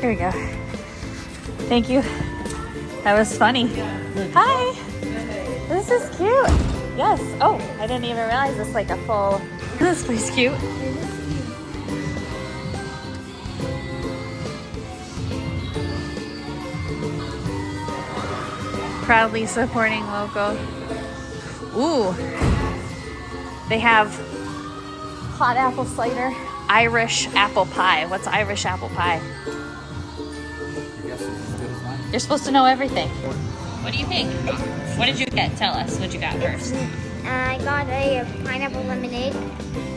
Here we go. Thank you. That was funny. Hi. This is cute. Yes. Oh, I didn't even realize it's like a full. This place cute. Proudly supporting local. Ooh. They have hot apple cider, Irish apple pie. What's Irish apple pie? You're supposed to know everything. What do you think? What did you get? Tell us what you got first. I got a pineapple lemonade,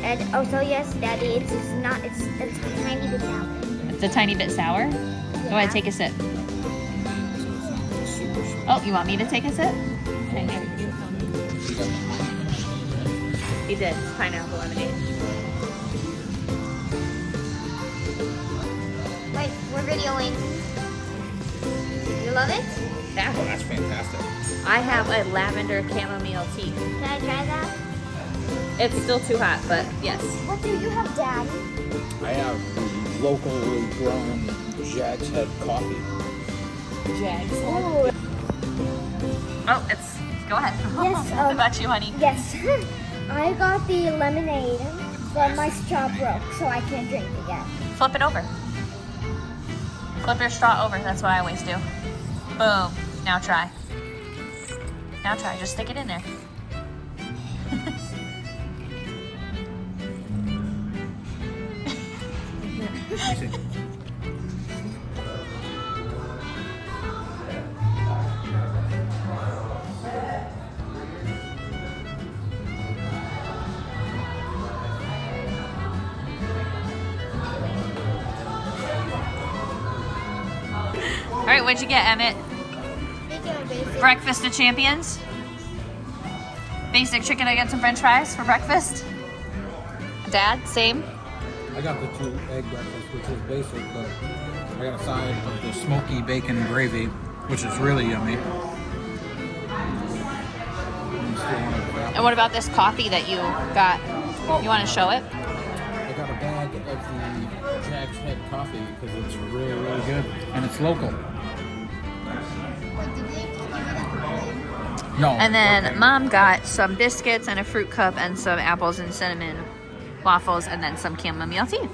and also yes, Daddy, it's a tiny bit sour. It's a tiny bit sour. Yeah. Go ahead, take a sip. Oh, you want me to take a sip? Okay, here. He did. It's pineapple lemonade. Wait, we're videoing. You love it? Yeah. Oh, that's fantastic. I have a lavender chamomile tea. Can I try that? It's still too hot, but yes. What do you have, Dad? I have locally grown Jag's Head coffee. Jags. Oh, Oh, it's. Go ahead. Yes, What about you, honey? yes. I got the lemonade, but my straw broke, so I can't drink again. Flip it over. Flip your straw over. That's what I always do. Boom. Now try. Now try. Just stick it in there. All right, what'd you get, Emmett? Breakfast of champions. Basic chicken nuggets and french fries for breakfast. Dad, same. I got the 2-egg breakfast, which is basic, but I got a side of the smoky bacon gravy, which is really yummy. And what about this coffee that you got? You want to show it? I got a bag of the Jag's Head coffee because it's really, really good, and it's local. No. And then Mom got some biscuits and a fruit cup and some apples and cinnamon waffles and then some chamomile tea.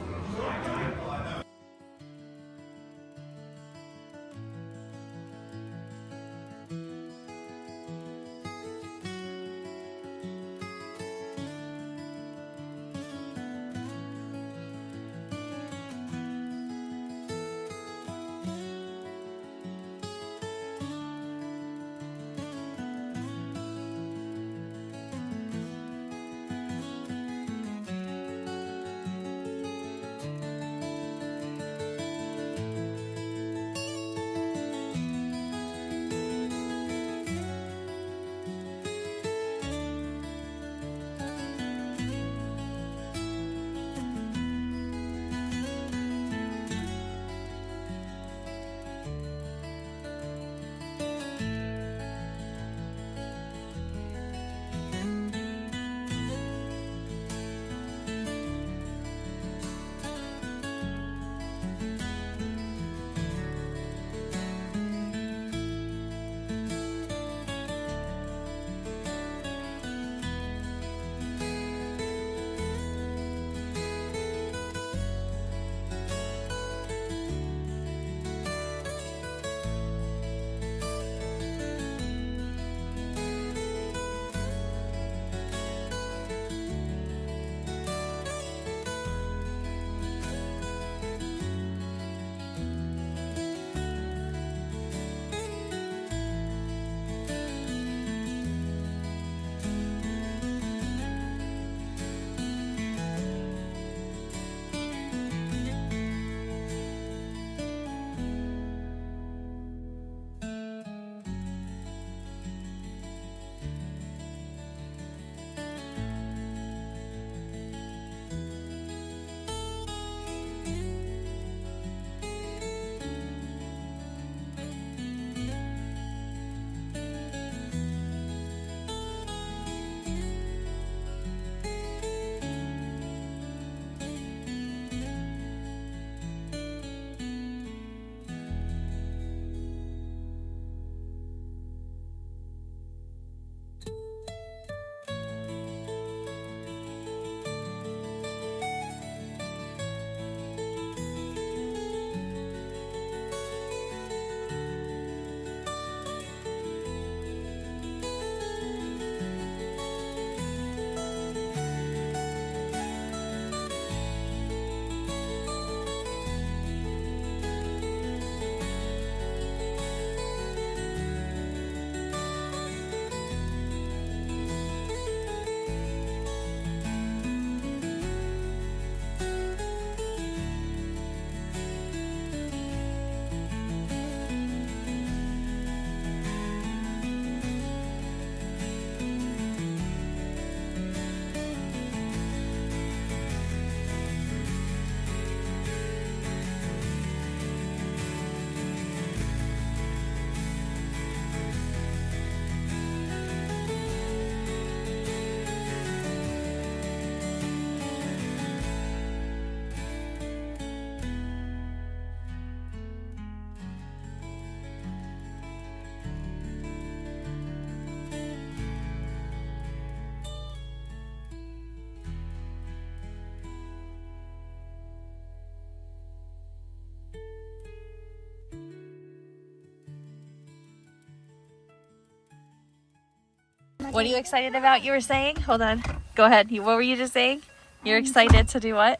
What are you excited about? You were saying? Hold on. Go ahead. What were you just saying? You're excited to do what?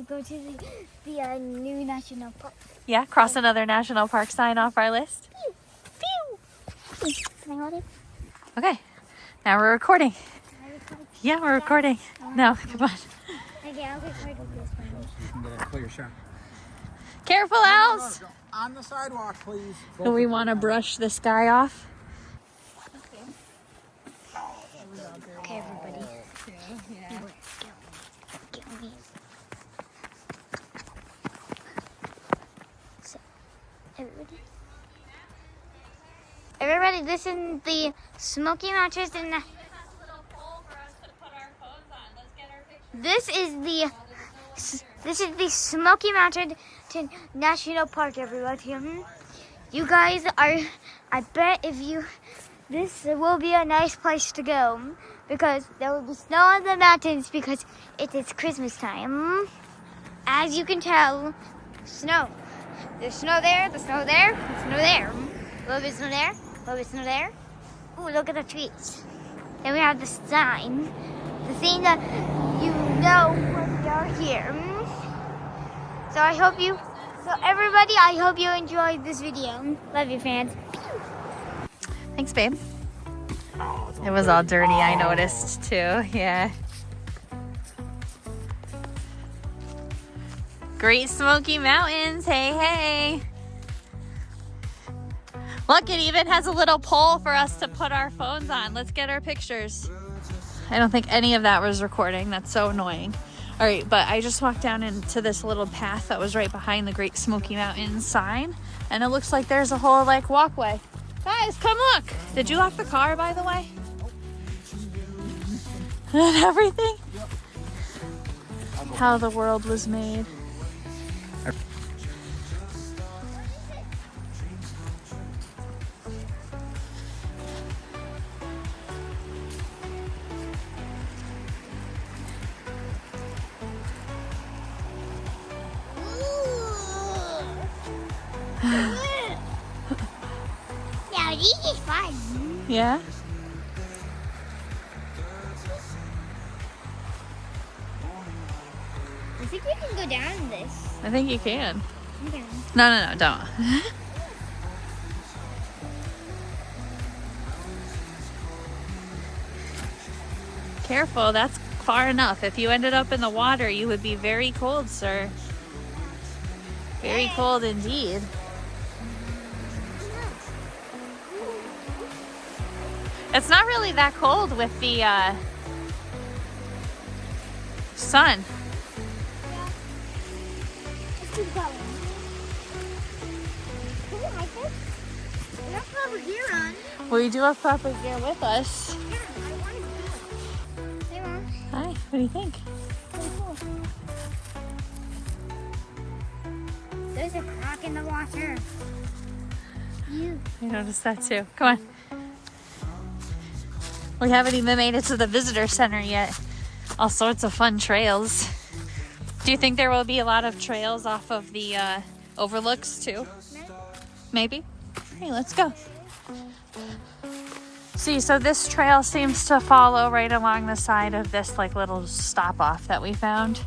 Go to the new national park. Yeah, cross another national park sign off our list. Can I hold it? Okay, now we're recording. Can I record? Yeah, we're recording. No, come on. Okay, I'll record with this one. You can get a clear shot. Careful, Alice. On the sidewalk, please. Do we want to brush this guy off? Okay, everybody. Yeah. Get me. So, everybody, this is the Smoky Mountains in the. This is the Smoky Mountain National Park, everybody. You guys are. I bet if you. This will be a nice place to go because there will be snow on the mountains because it is Christmas time. As you can tell, snow. There's snow there, the snow there, the snow there. A little bit of snow there, a little bit of snow there. Ooh, look at the trees. Then we have the sign. The thing that you know when we are here. So everybody, I hope you enjoyed this video. Love you, fans. Thanks, babe. It was all dirty, I noticed too. Yeah. Great Smoky Mountains. Hey, hey. Look, it even has a little pole for us to put our phones on. Let's get our pictures. I don't think any of that was recording. That's so annoying. All right, but I just walked down into this little path that was right behind the Great Smoky Mountains sign, and it looks like there's a whole like walkway. Guys, come look. Did you lock the car, by the way? And everything? How the world was made. Yeah, this is fun. Yeah? I think we can go down this. I think you can. Okay. No, don't. Careful, that's far enough. If you ended up in the water, you would be very cold, sir. Very cold indeed. It's not really that cold with the sun. Let's keep going. Can we hike this? We have proper gear on. We do have proper gear with us. Yeah, I want to do it. Hey, Mom. Hi, what do you think? Pretty cool. There's a crack in the water. I noticed that too. Come on. We haven't even made it to the visitor center yet. All sorts of fun trails. Do you think there will be a lot of trails off of the overlooks too? Maybe. Hey, let's go. See, so this trail seems to follow right along the side of this like little stop off that we found.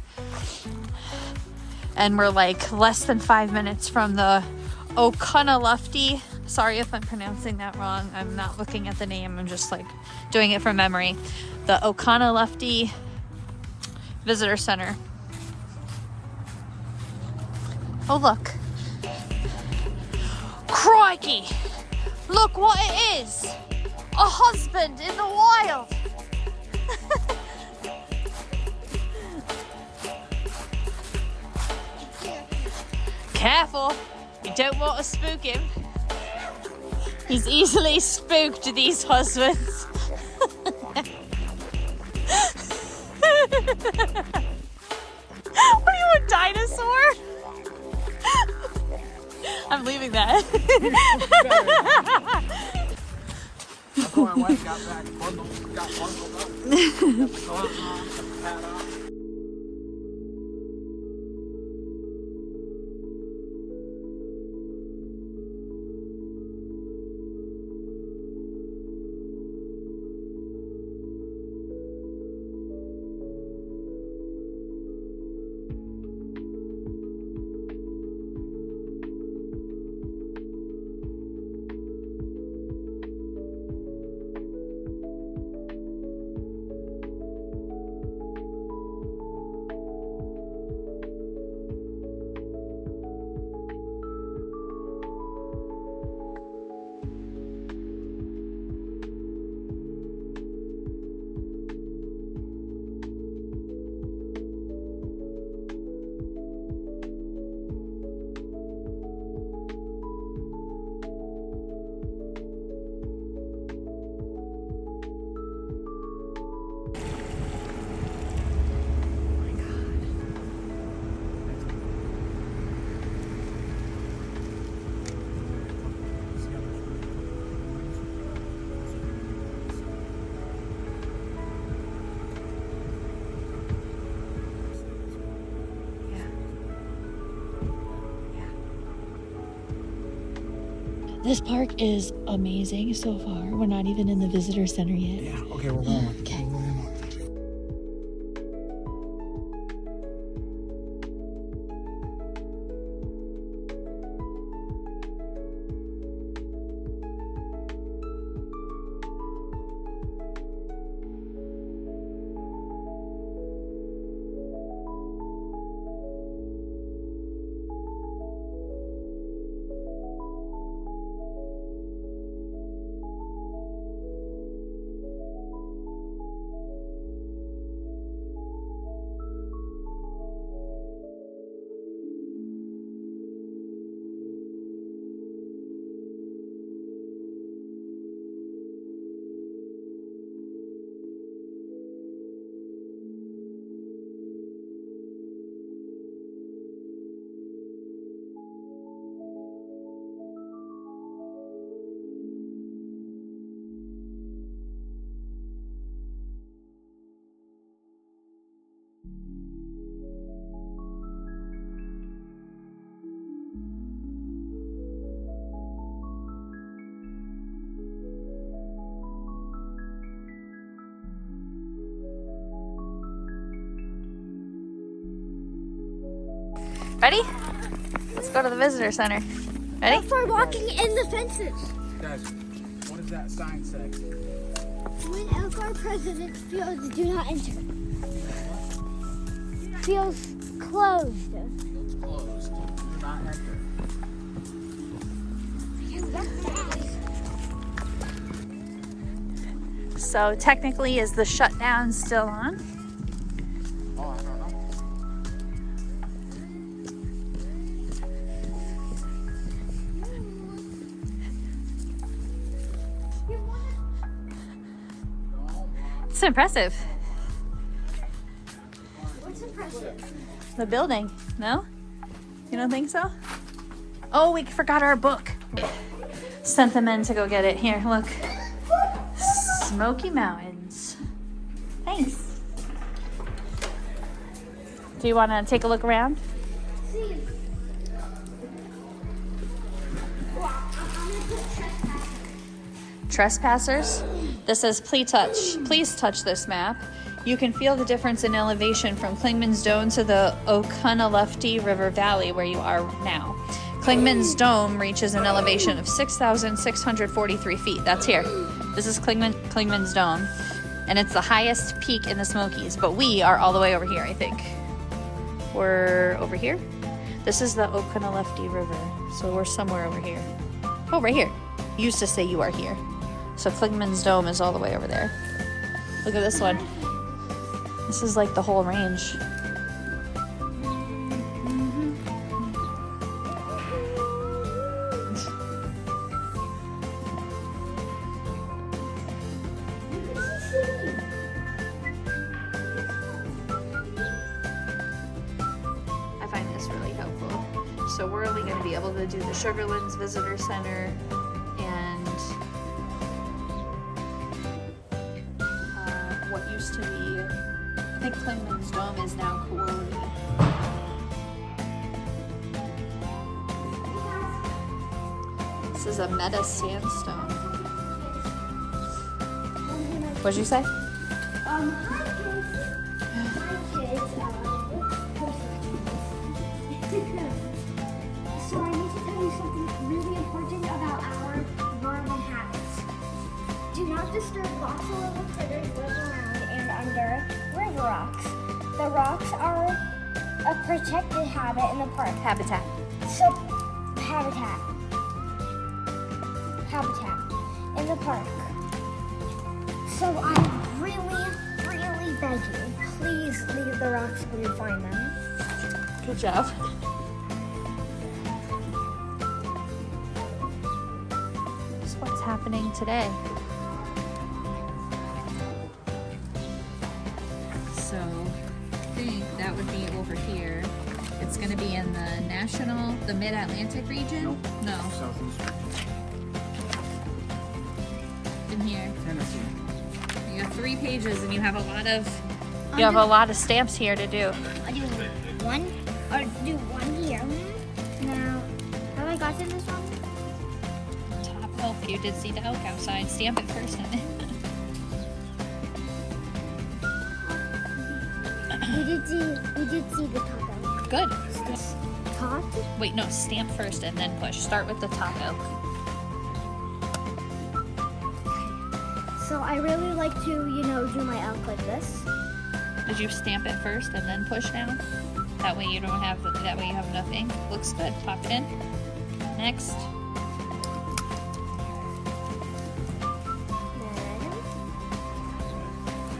And we're like less than 5 minutes from the Oconaluftee. Sorry if I'm pronouncing that wrong. I'm not looking at the name. I'm just like doing it from memory. The Ocanaluftee Visitor Center. Oh, look. Crikey! Look what it is! A husband in the wild! Careful! You don't want to spook him. He's easily spooked, these husbands. What are you, a dinosaur? I'm leaving that. That's why I went and got that bundled up. This park is amazing so far. We're not even in the visitor center yet. Yeah, okay, we're going. Okay. Ready? Let's go to the visitor center. Ready? For walking in the fences. Guys, what does that sign say? When Elgar President Fields do not enter. Feels closed. It's closed. Do not enter. So technically, is the shutdown still on? Oh, I don't know. It's impressive. What's impressive? The building, no? You don't think so? Oh, we forgot our book. Sent them in to go get it. Here, look. Smoky Mountains. Thanks. Do you want to take a look around? Trespassers. This says please touch this map. You can feel the difference in elevation from Clingman's Dome to the Oconaluftee River Valley where you are now. Clingman's Dome reaches an elevation of 6,643 feet. That's here. This is Clingman's Dome, and it's the highest peak in the Smokies, but we are all the way over here, I think. We're over here. This is the Ocanaluftee River, so we're somewhere over here. Oh, right here. Used to say you are here. So Clingman's Dome is all the way over there. Look at this one. This is like the whole range. I find this really helpful. So we're only going to be able to do the Sugarlands Visitor Center and what used to be, I think Clingman's Dome is now Cooley. This is a meta sandstone. What'd you say? Hi kids. So I need to tell you something really important about our normal habits. Do not disturb lots of little critters live around and under river rocks. The rocks are a protected habit in the park. Habitat. So, habitat in the park. So I really beg you, please leave the rocks when you find them. Good job. That's what's happening today. So I think that would be over here. It's going to be in the Mid-Atlantic region? Nope. No. Southeast. In here. Tennessee. You have 3 pages and you have a lot of stamps here to do. I'll do one here. Now, have I gotten this one? Oh, you did see the elk outside. Stamp it first. We did see the top elk. Good. Top? Wait, no, stamp first and then push. Start with the top elk. So I really like to, you know, do my elk like this. Did you stamp it first and then push down? That way you don't have, that way you have enough ink. Looks good. Pop it in. Next.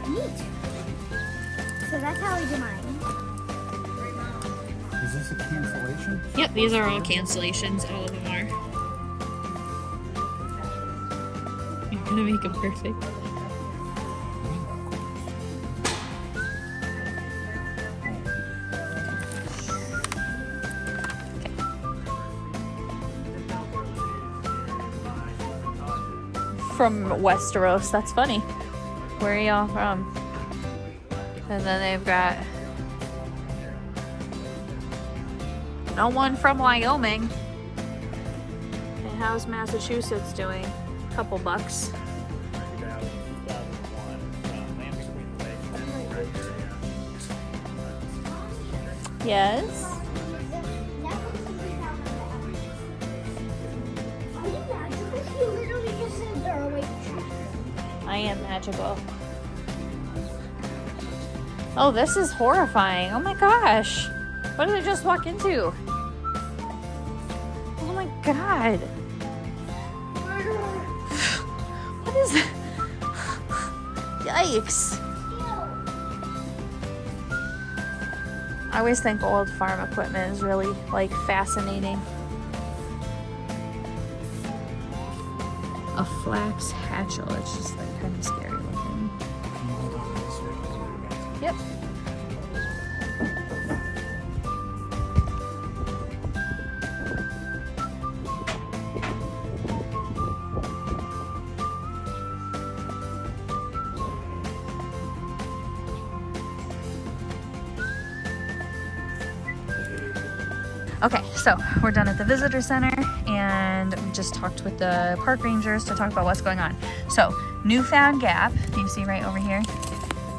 Then, neat. So that's how I do mine. Is this a cancellation? Yep, these are all cancellations. All of them are. You're gonna make them perfect. From Westeros. That's funny. Where are y'all from? And then they've got no one from Wyoming. And how's Massachusetts doing? Couple bucks. Yes. I am magical. Oh, this is horrifying. Oh my gosh. What did I just walk into? Oh my god. What is that? Yikes. I always think old farm equipment is really like fascinating. A flax hatchel. It's just like kind of scary looking. Yep. Okay, so we're done at the visitor center and we just talked with the park rangers to talk about what's going on. So, Newfound Gap, do you see right over here?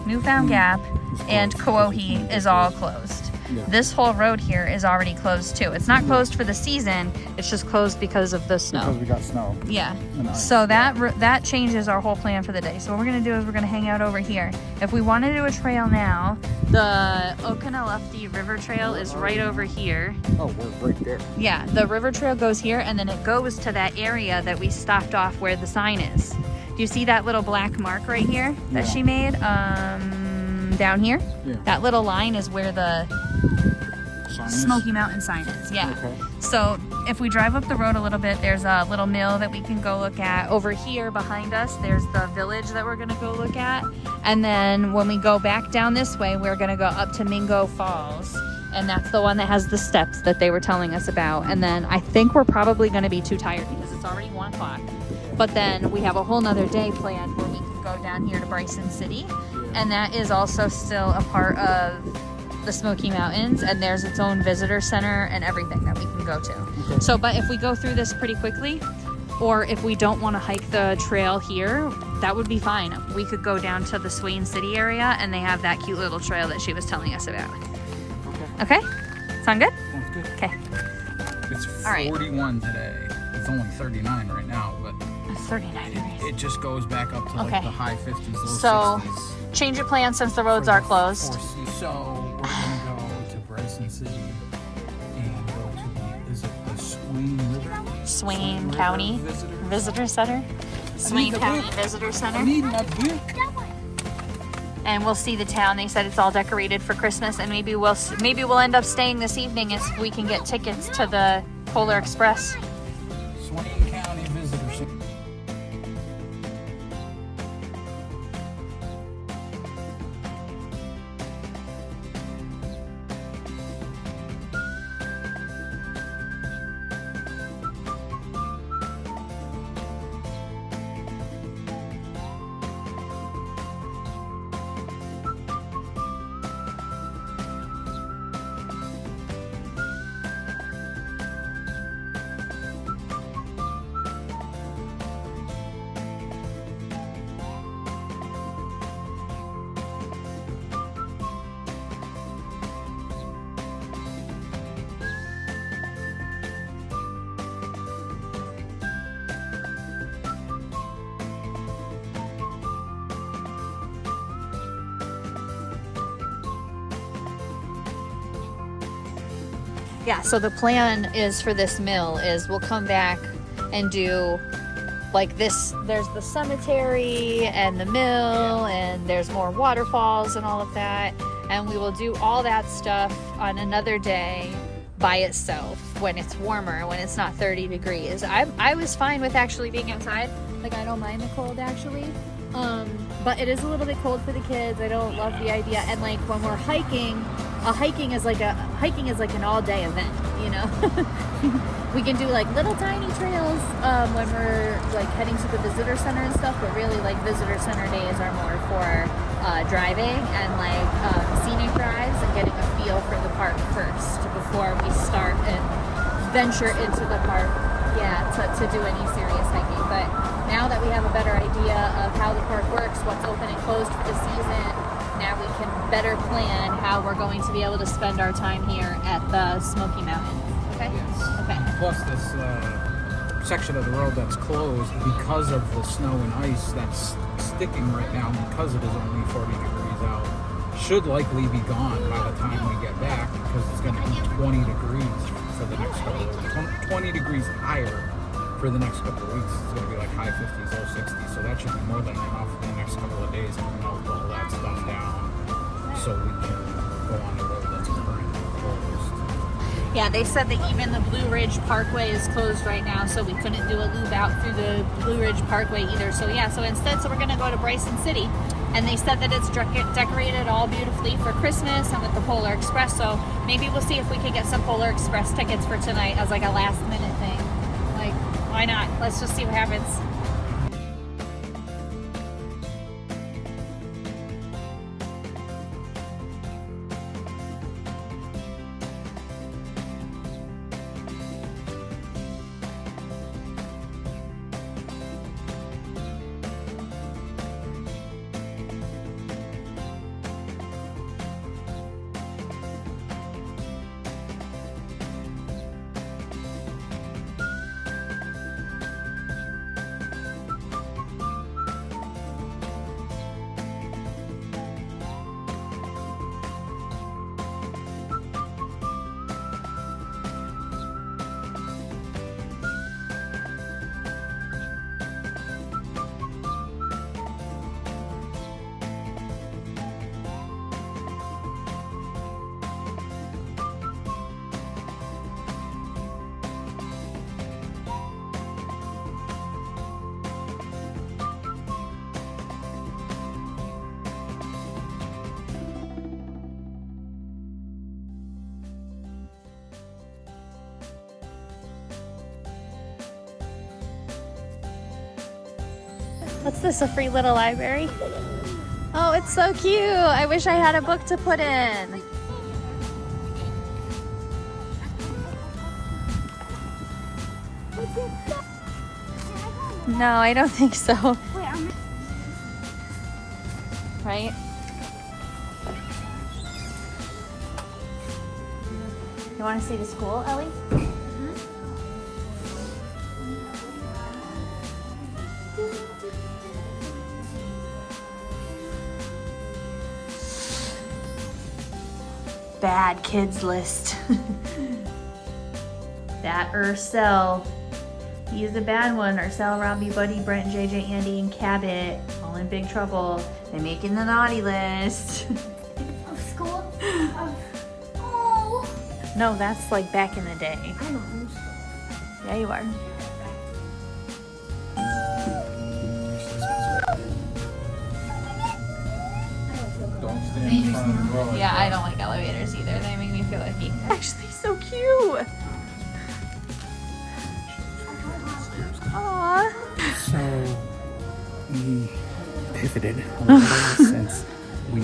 Newfound Gap and Koahi is all closed. Yeah. This whole road here is already closed too. It's not closed for the season, it's just closed because of the snow. Because we got snow. Yeah. And ice. So that changes our whole plan for the day. So what we're gonna do is we're gonna hang out over here. If we want to do a trail now, the Ocanaluftee River Trail is right over here. Oh, we're right there. Yeah, the river trail goes here and then it goes to that area that we stopped off where the sign is. Do you see that little black mark right here that she made? Down here? Yeah. That little line is where the Smoky Mountain sign is. Yeah. Okay. So if we drive up the road a little bit, there's a little mill that we can go look at. Over here behind us, there's the village that we're gonna go look at. And then when we go back down this way, we're gonna go up to Mingo Falls. And that's the one that has the steps that they were telling us about. And then I think we're probably gonna be too tired because it's already 1 o'clock. But then we have a whole nother day planned where we can go down here to Bryson City. And that is also still a part of the Smoky Mountains, and there's its own visitor center and everything that we can go to. Okay. So, but if we go through this pretty quickly, or if we don't want to hike the trail here, that would be fine. We could go down to the Swain City area, and they have that cute little trail that she was telling us about. Okay. Okay? Sound good? Sounds good. Okay. It's All right. 41 today. It's only 39 right now, but It's 39 degrees. it just goes back up to like Okay. the high 50s, low So, 60s. change your plans since the roads are closed. So we're gonna go to Bryson City and go to is it the Swain River? Swain River County Visitor Center. Swain the County book. Visitor I Center. need my book. And we'll see the town. They said it's all decorated for Christmas, and maybe we'll end up staying this evening if we can get tickets to the Polar Express. Swain County Visitor Center. Yeah, so the plan is for this mill is we'll come back and do like this. There's the cemetery and the mill, and there's more waterfalls and all of that. And we will do all that stuff on another day by itself when it's warmer, when it's not 30 degrees. I was fine with actually being outside. Like, I don't mind the cold actually. But it is a little bit cold for the kids. I don't love the idea. And like when we're hiking, hiking is like an all-day event, you know. We can do like little tiny trails when we're like heading to the visitor center and stuff, but really like visitor center days are more for driving and like scenic drives and getting a feel for the park first before we start and venture into the park, to do any serious hiking. But now that we have a better idea of how the park works, what's open and closed for the season, now we can better plan how we're going to be able to spend our time here at the Smoky Mountains. Okay? Yes. Okay. Plus this section of the road that's closed because of the snow and ice that's sticking right now, because it is only 40 degrees out, should likely be gone by the time we get back, because it's going to be 20 degrees for the next couple of weeks. 20 degrees higher for the next couple of weeks. It's going to be like high 50s, low 60s, so that should be more than enough for the next couple of days to melt all that stuff down so we can go on the road that's currently closed. Yeah, they said that even the Blue Ridge Parkway is closed right now, so we couldn't do a loop out through the Blue Ridge Parkway either. So yeah, so instead, we're gonna go to Bryson City, and they said that it's decorated all beautifully for Christmas and with the Polar Express. So maybe we'll see if we can get some Polar Express tickets for tonight as like a last minute thing. Like, why not? Let's just see what happens. What's this, a free little library? Oh, it's so cute. I wish I had a book to put in. No, I don't think so. Right? You want to see the school, Ellie? Bad kids list. That Ursel. He's a bad one. Ursel, Robbie, Buddy, Brent, JJ, Andy, and Cabot. All in big trouble. They're making the naughty list. Of school? Oh. No, that's like back in the day. I'm a homeschool. Yeah, you are. Don't stand in front of the road. Yeah, I don't like elevators either. They make me feel icky. Actually, so cute. Aww. So we pivoted a little bit since we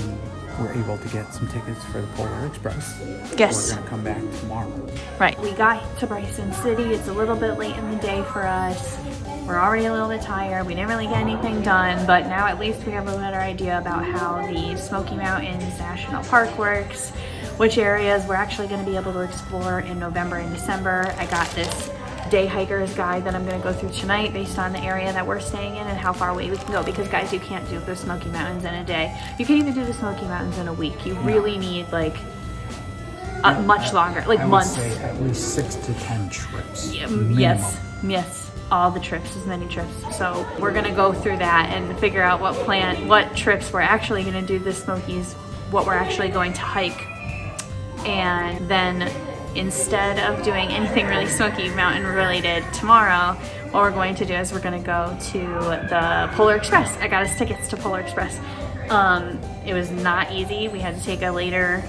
were able to get some tickets for the Polar Express. Yes. We're gonna come back tomorrow. Right. We got to Bryson City. It's a little bit late in the day for us. We're already a little bit tired. We didn't really get anything done, but now at least we have a better idea about how the Smoky Mountains National Park works, which areas we're actually going to be able to explore in November and December. I got this day hiker's guide that I'm going to go through tonight based on the area that we're staying in and how far away we can go, because guys, you can't do the Smoky Mountains in a day. You can even do the Smoky Mountains in a week. You really need like much longer, like I would months. say at least 6 to 10 trips. Yeah, minimum. yes, all the trips, as many trips. So we're gonna go through that and figure out what trips we're actually gonna do the Smokies, what we're actually going to hike, and then instead of doing anything really Smoky Mountain related tomorrow, what we're going to do is we're going to go to the Polar Express. I got us tickets to Polar Express. It was not easy. We had to take a later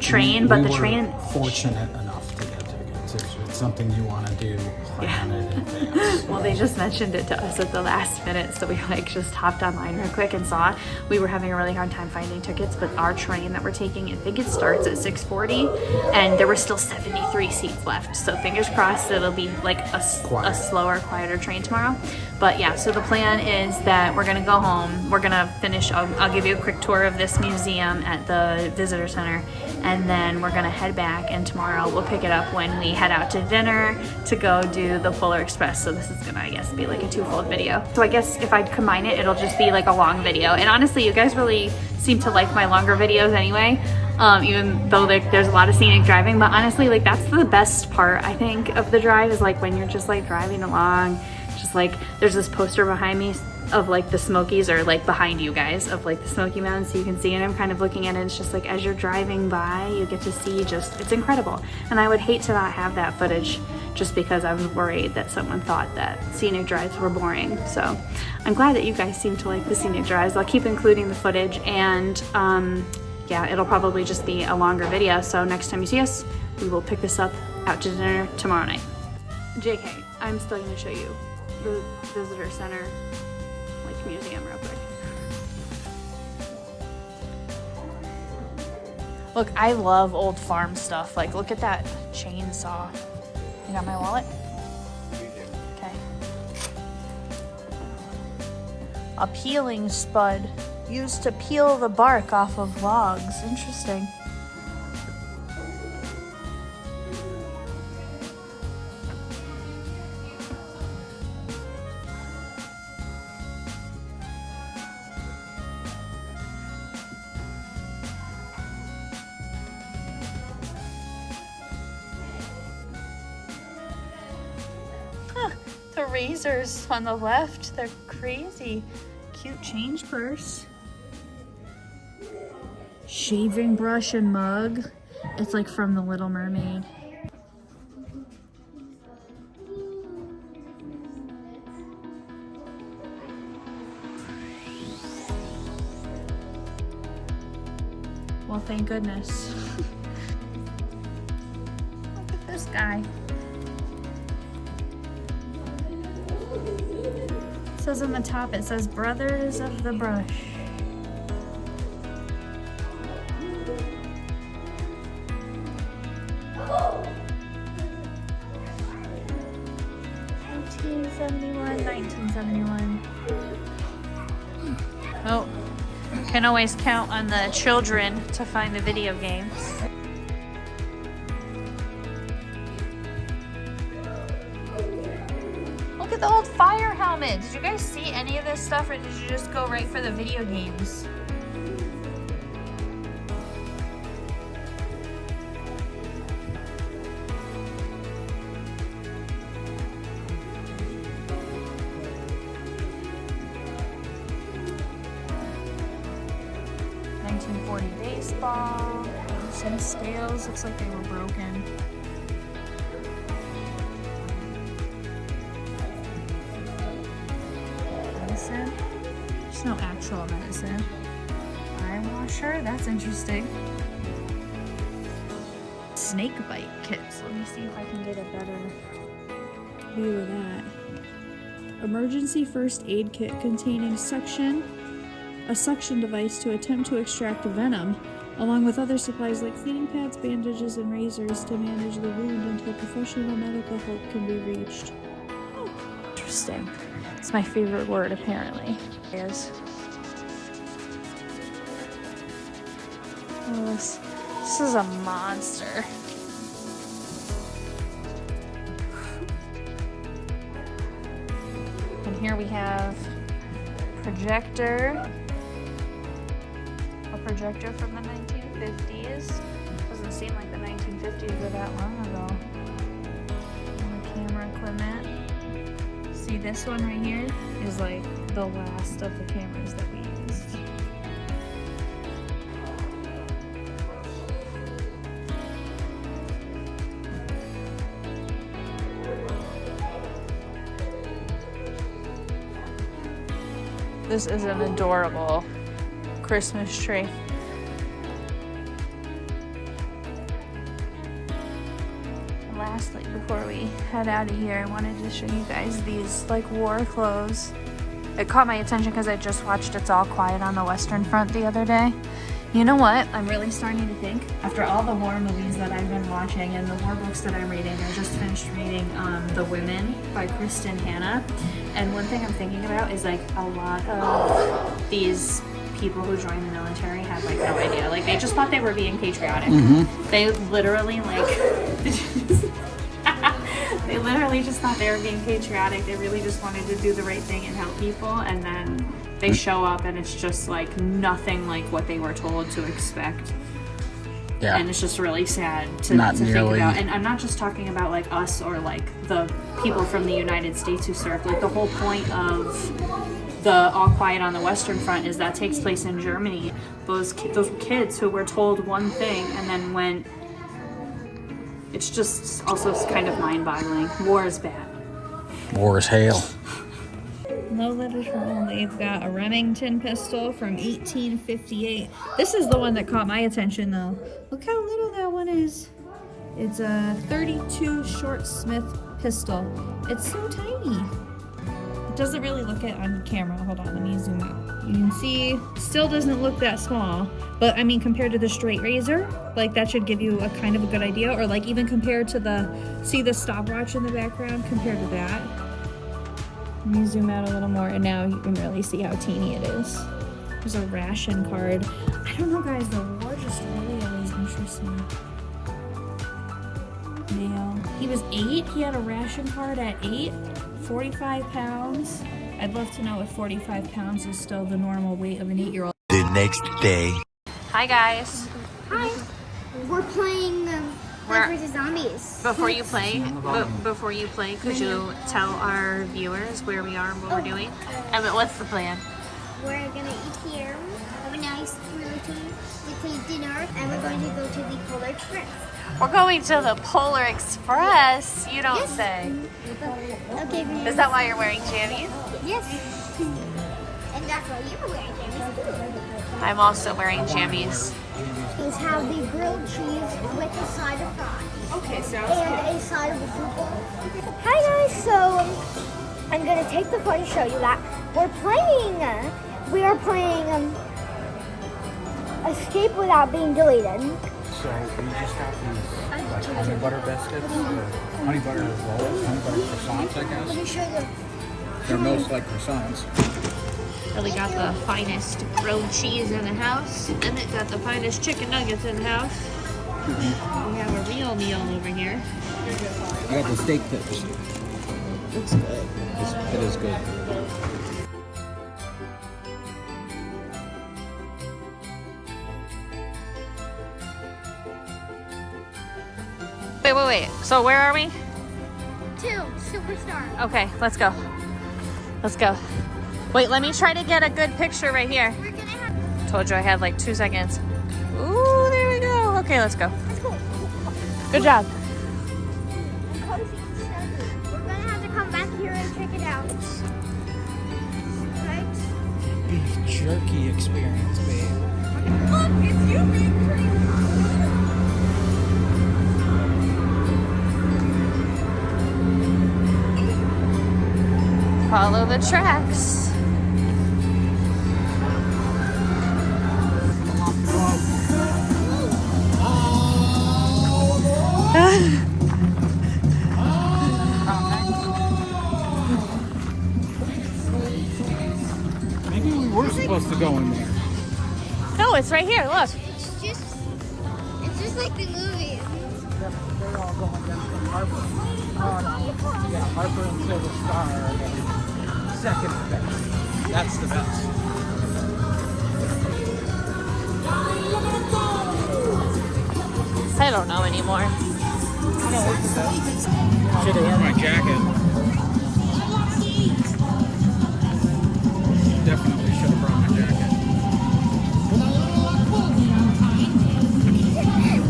train, but the train... fortunate enough to get tickets. If it's something you want to do, plan it in advance. Well, they just mentioned it to us at the last minute, so we like just hopped online real quick and saw it. We were having a really hard time finding tickets, but our train that we're taking, I think it starts at 6:40, and there were still 73 seats left. So fingers crossed it'll be like a slower, quieter train tomorrow. But yeah, so the plan is that we're gonna go home. We're gonna finish. I'll give you a quick tour of this museum at the visitor center, and then we're gonna head back. And tomorrow we'll pick it up when we head out to dinner to go do the Polar Express. So this is gonna, I guess, be like a twofold video. So I guess if I combine it, it'll just be like a long video. And honestly, you guys really seem to like my longer videos anyway, even though there's a lot of scenic driving. But honestly, like that's the best part, I think, of the drive, is like when you're just like driving along, just like there's this poster behind me of like the Smokies, or like behind you guys, of like the Smoky Mountains, so you can see, and I'm kind of looking at it. It's just like as you're driving by, you get to see, just it's incredible. And I would hate to not have that footage, just because I was worried that someone thought that scenic drives were boring. So I'm glad that you guys seem to like the scenic drives. I'll keep including the footage, and yeah, it'll probably just be a longer video. So next time you see us, we will pick this up out to dinner tomorrow night. JK, I'm still gonna show you the visitor center like museum real quick. Look, I love old farm stuff. Like, look at that chainsaw. You got my wallet? Okay. A peeling spud used to peel the bark off of logs. Interesting. The razors on the left, they're crazy. Cute change purse. Shaving brush and mug. It's like from The Little Mermaid. Well, thank goodness. Look at this guy. It says on the top, it says Brothers of the Brush. $1971. Oh, can always count on the children to find the video games. Look at the old fire helmet. Did you guys see any of this stuff, or did you just go right for the video games? Baseball, some scales, looks like they were broken. Medicine, there's no actual medicine. Eye washer, that's interesting. Snake bite kits, let me see if I can get a better view of that. Emergency first aid kit containing a suction device to attempt to extract venom, along with other supplies like cleaning pads, bandages, and razors to manage the wound until professional medical help can be reached. Oh, interesting. It's my favorite word, apparently. Oh, this is a monster. And here we have projector. A projector from the 1950s. Doesn't doesn't seem like the 1950s were that long ago. And the camera equipment. See, this one right here is like the last of the cameras that we used. This is an adorable Christmas tree. And lastly, before we head out of here, I wanted to show you guys these like war clothes. It caught my attention because I just watched It's All Quiet on the Western Front the other day. You know what? I'm really starting to think, after all the war movies that I've been watching and the war books that I'm reading, I just finished reading The Women by Kristen Hanna. And one thing I'm thinking about is like a lot of these people who joined the military had like no idea. Like they just thought they were being patriotic. They literally like, they literally just thought they were being patriotic. They really just wanted to do the right thing and help people. And then they show up and it's just like nothing like what they were told to expect. Yeah. And it's just really sad to think about. And I'm not just talking about like us or like the people from the United States who served. Like the whole point of the All Quiet on the Western Front is that takes place in Germany. Those kids who were told one thing and then went. It's just also kind of mind-boggling. War is bad. War is hell. No letters from home. They've got a Remington pistol from 1858. This is the one that caught my attention though. Look how little that one is. It's a 32 short Smith pistol. It's so tiny. It doesn't really look it on camera. Hold on, let me zoom out. You can see, still doesn't look that small. But I mean, compared to the straight razor, like that should give you a kind of a good idea. Or like even compared to see the stopwatch in the background compared to that. Let me zoom out a little more and now you can really see how teeny it is. There's a ration card. I don't know guys, the war just really always interests me. Male. He was 8, he had a ration card at 8, 45 pounds. I'd love to know if 45 pounds is still the normal weight of an 8-year-old. The next day. Hi guys. Hi. We're playing Plants vs. Zombies. Before you play, could you tell our viewers where we are and what we're doing? And what's the plan? We're gonna eat here, have a nice dinner, and we're going to go to the Polar Express. We're going to the Polar Express. You don't say. Okay. Is that why you're wearing jammies? Yes. And that's why you're wearing jammies too. I'm also wearing jammies. Is have the grilled cheese with a side of fries. Okay, sounds and a side of a fruit bowl. Hi guys, so I'm gonna take the phone and show you that we are playing Escape Without Being Deleted. So we just got these like honey butter biscuits, honey butter rolls, honey butter croissants, I guess. Let me show you. They're most like croissants. Really got the finest grilled cheese in the house, and it got the finest chicken nuggets in the house. We have a real meal over here. I got the steak tips. Looks good. It is good. Wait. So where are we? 2 Superstar. Okay, let's go. Let's go. Wait, let me try to get a good picture right here. We're gonna have. Told you I had like 2 seconds. Ooh, there we go. Okay, let's go. Good job. We're gonna have to come back here and check it out. Right? Beef jerky experience, babe. Look, it's you being pretty. Follow the tracks. Maybe we were supposed to go in there. No, it's right here. Look. It's just like the movie. They're all going down to Harper. Yeah, Harper and Silver Star are the second best. That's the best. Head don't know anymore. Should have worn my jacket. Definitely should have brought my jacket.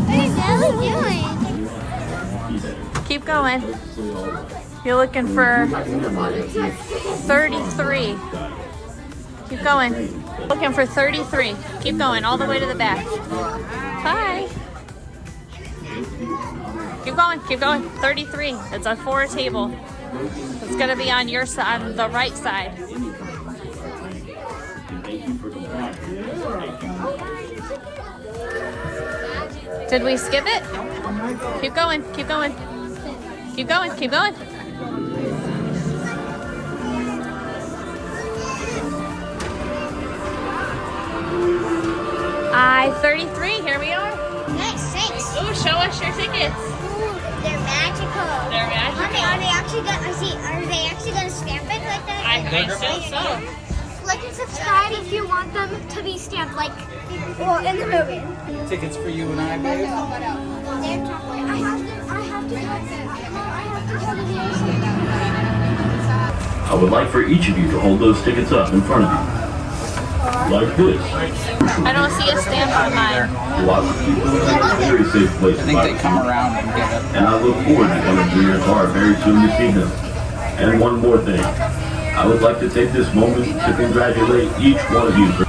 What is Ellie doing? Keep going. You're looking for 33. Keep going. Looking for 33. Keep going all the way to the back. Hi. Keep going, keep going. 33. It's a 4 table. It's gonna be on your side, on the right side. Did we skip it? Keep going, keep going. Keep going, keep going. I-33, here we are. Nice, thanks. Ooh, show us your tickets. Ooh, they're magical. They're magical. Mommy, are they actually gonna stamp it like that? I think so. Like and subscribe if you want them to be stamped like, well, in the movie. Tickets for you and I, babe. They're chocolate. I have to tell the viewers. I would like for each of you to hold those tickets up in front of you. Like this. I don't see a stamp on mine. Lots of people. It's a very safe place I to think buy they come tickets. around and get it. And I look forward to coming to your car very soon to see them. And one more thing. I would like to take this moment to congratulate each one of you for...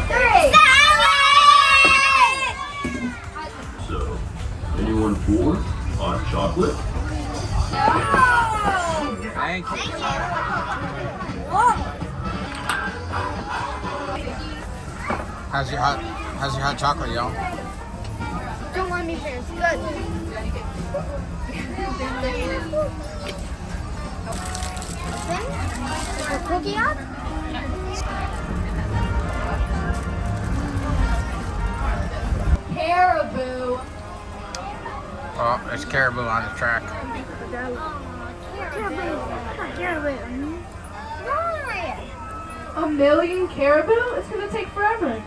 So, anyone for hot chocolate? Thank you. How's your hot chocolate, y'all? Don't want me fans. Good. A cookie up? Caribou. Oh, there's caribou on the track. Caribou. A million caribou? It's gonna take forever.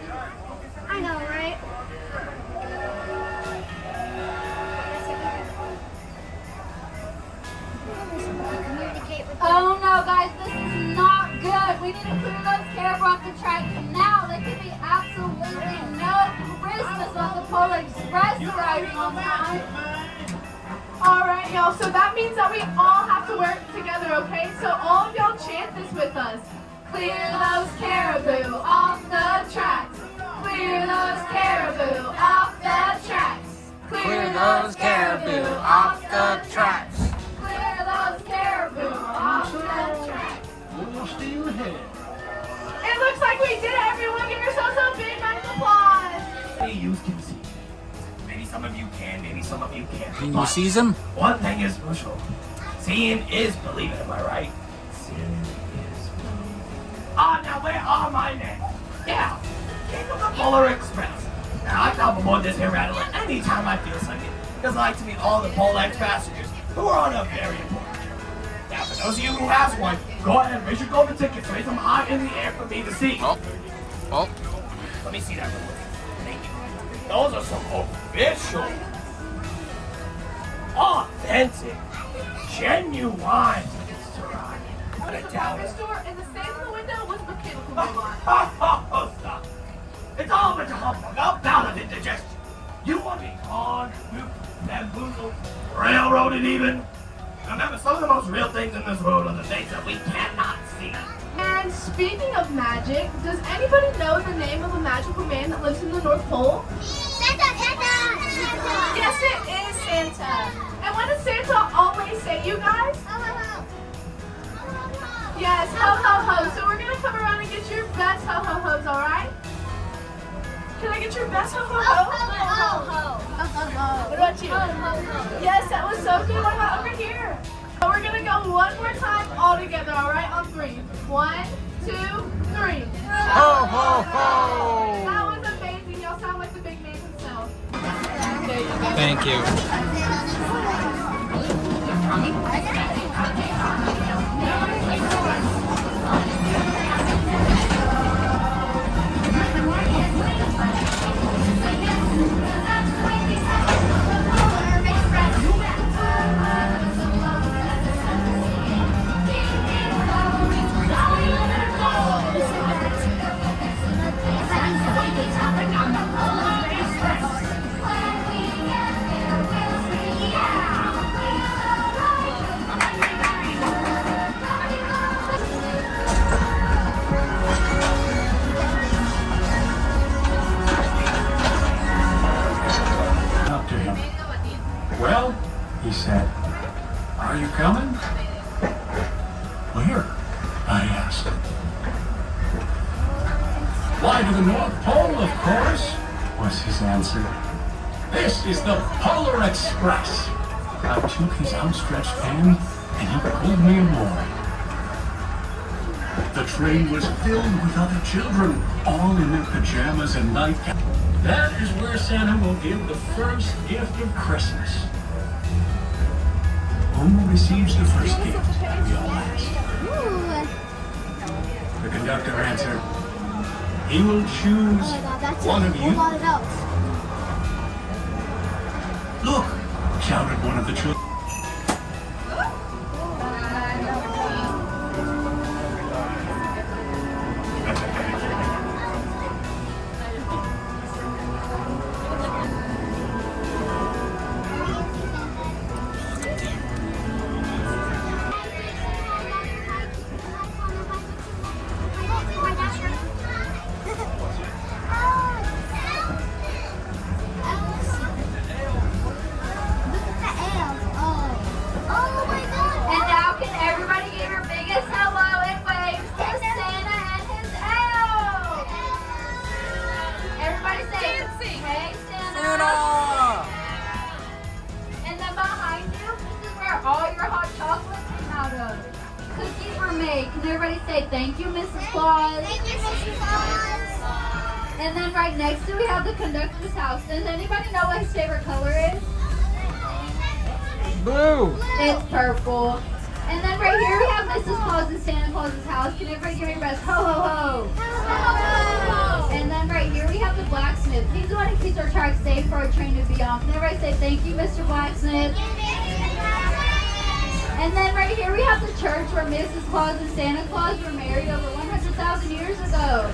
I know, right? Oh no, guys, this is not good. We need to clear those caribou off the track now. There can be absolutely no Christmas on the Polar Express arriving on time. Alright, y'all, so that means that we all have to work together, okay? So all of y'all chant this with us. Clear those caribou off the tracks. Clear those caribou off the tracks. Clear those caribou off the tracks. Clear those caribou off the tracks. It looks like we did it, everyone. Give yourselves a big round of applause. You can see. Maybe some of you can, maybe some of you can't. Can you seize them? One thing is for sure. Seeing is believing, am I right? Seeing is believing. Ah, now where are my men? Yeah, King of the Polar Express. Now I come aboard this here rattler anytime I feel like it, because I like to meet all the Polar X passengers who are on a very important journey. Now for those of you who has one, go ahead, raise your golden tickets, raise them high in the air for me to see. Oh. Let me see that real quick. Thank you. Those are some official, authentic, genuine tickets to ride. Put it down. The store and the same in the window was mechanical robot. Stop. It's all a bunch of humbug, up, down, and indigestion. You want me con, looped, bamboozled, railroaded even? Remember, some of the most real things in this world are the things that we cannot see. And speaking of magic, does anybody know the name of a magical man that lives in the North Pole? Santa. Yes, it is Santa. And what does Santa always say, you guys? Yes, ho ho ho. So we're gonna come around and get your best ho ho hos, all right? Can I get your best ho ho ho? What about you? Yes, that was so good. What about over here? So we're gonna go one more time all together, all right? On 3. 1, 2, 3. Ho, ho, ho! That was amazing. Y'all sound like the big man himself. Thank you. Christmas? Why, to the North Pole, of course, was his answer. This is the Polar Express. I took his outstretched hand and he pulled me aboard. The train was filled with other children, all in their pajamas and nightcaps. That is where Santa will give the first gift of Christmas. Who receives the first gift? We all ask. The conductor answered, he will choose one of you. Look, shouted one of the children. Can everybody say thank you, Mrs. Claus? Thank you, Mrs. Claus. And then right next to we have the conductor's house. Does anybody know what his favorite color is? Blue. It's purple. And then right here we have Mrs. Claus and Santa Claus's house. Can everybody give me your best ho ho ho? And then right here we have the blacksmith. He's the one who keeps our tracks safe for our train to be on. Can everybody say thank you, Mr. Blacksmith? And then right here we have the church where Mrs. Claus and Santa Claus were married over 100,000 years ago.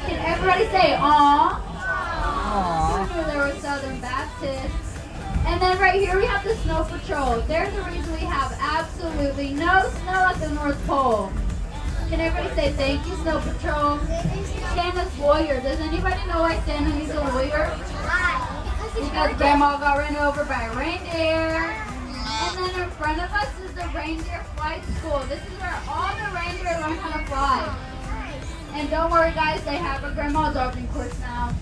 Can everybody say aww? Aww. Who knew there were Southern Baptists? And then right here we have the Snow Patrol. They're the reason we have absolutely no snow at the North Pole. Can everybody say thank you, Snow Patrol? Santa's lawyer. Does anybody know why Santa needs a lawyer? Because Grandma got run over by a reindeer. And then in front of us is the reindeer flight school. This is where all the reindeer learn how to fly. And don't worry guys, they have a grandma's opening course now.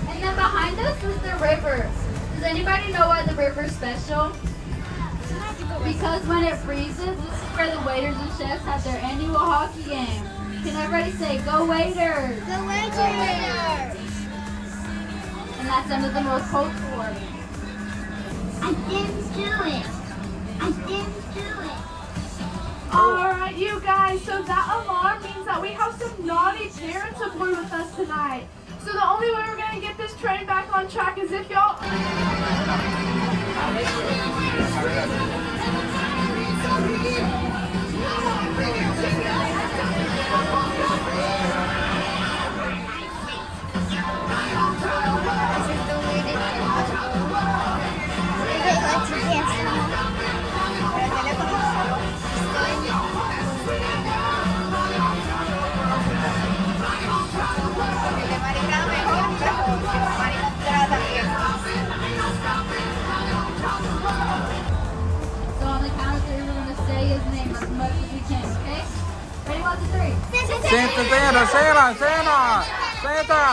And then behind us is the river. Does anybody know why the river's special? Because when it freezes, this is where the waiters and chefs have their annual hockey game. Can everybody say, go waiters? Go waiters! And that's under the North Pole Tour. I didn't do it. I didn't do it. Alright, you guys, so that alarm means that we have some naughty parents aboard with us tonight. So the only way we're going to get this train back on track is if y'all... So on the count of three, we're going to say his name as much as we can, okay? Ready, 1, 2, 3. Santa, Santa, Santa, Santa,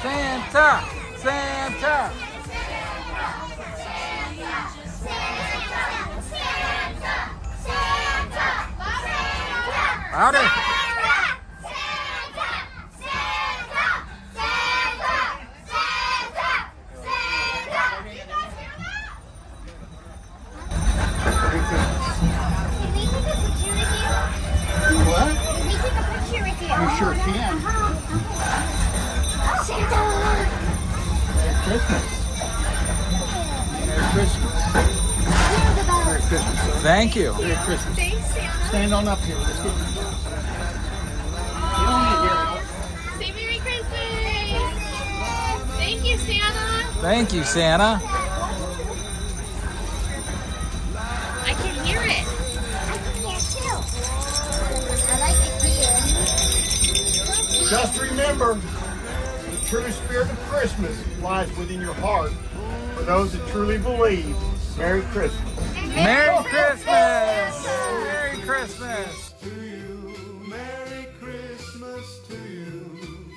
Santa, Santa, Santa. Louder. You sure can. Merry Christmas. Merry Christmas. Merry Christmas, sir. Thank you. Merry Christmas. Thanks, Santa. Stand on up here. Let's get you. Get on in here. Say Merry Christmas. Thank you, Santa. Thank you, Santa. I can hear it. I like it here. Just remember, the true spirit of Christmas lies within your heart. For those that truly believe, Merry Christmas. Merry Christmas! Merry Christmas! To you, Merry Christmas to you.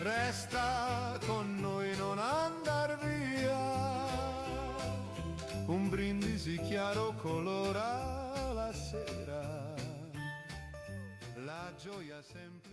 Resta con noi, non andar via. Un brindisi chiaro colora la sera. La gioia sempre.